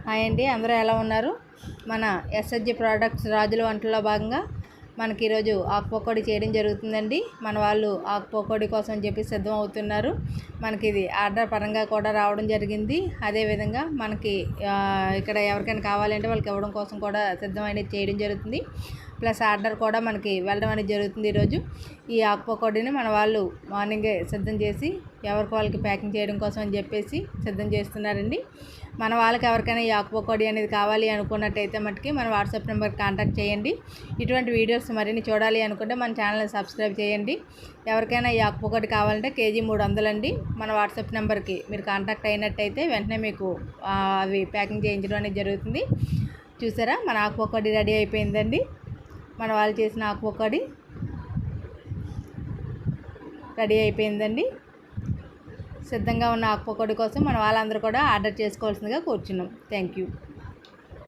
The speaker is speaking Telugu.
హాయ్ అండి, అందరూ ఎలా ఉన్నారు? మన ఎస్ఎస్జి ప్రోడక్ట్స్ రాజుల వంటల్లో భాగంగా మనకి ఈరోజు ఆకు పకోడీ చేయడం జరుగుతుందండి. మన వాళ్ళు ఆకు పకోడీ కోసం చెప్పి సిద్ధం అవుతున్నారు. మనకి ఇది ఆర్డర్ పరంగా కూడా రావడం జరిగింది. అదేవిధంగా మనకి ఇక్కడ ఎవరికైనా కావాలంటే వాళ్ళకి ఇవ్వడం కోసం కూడా సిద్ధం అనేది చేయడం జరుగుతుంది. ప్లస్ ఆర్డర్ కూడా మనకి వెళ్ళడం అనేది జరుగుతుంది. ఈరోజు ఈ ఆకు పకోడీని మన వాళ్ళు మార్నింగే సిద్ధం చేసి ఎవరికి వాళ్ళకి ప్యాకింగ్ చేయడం కోసం అని చెప్పేసి సిద్ధం చేస్తున్నారండి. మన వాళ్ళకి ఎవరికైనా ఈ ఆకు పకోడీ అనేది కావాలి అనుకున్నట్టయితే మటుకి మన వాట్సాప్ నెంబర్కి కాంటాక్ట్ చేయండి. ఇటువంటి వీడియోస్ మరిన్ని చూడాలి అనుకుంటే మన ఛానల్ని సబ్స్క్రైబ్ చేయండి. ఎవరికైనా ఈ ఆకు పకోడీ కావాలంటే కేజీ 300 అండి. మన వాట్సాప్ నెంబర్కి మీరు కాంటాక్ట్ అయినట్టయితే వెంటనే మీకు అవి ప్యాకింగ్ చేయించడం అనేది జరుగుతుంది. చూసారా, మన ఆకు పకోడీ రెడీ అయిపోయిందండి. మన వాళ్ళు చేసిన ఆకు పకోడీ రెడీ అయిపోయిందండి. సిద్ధంగా ఉన్న ఆకు పకోడీ కోసం మన వాళ్ళందరూ కూడా ఆర్డర్ చేసుకోవాల్సిందిగా కోరుచున్నాం. Thank you.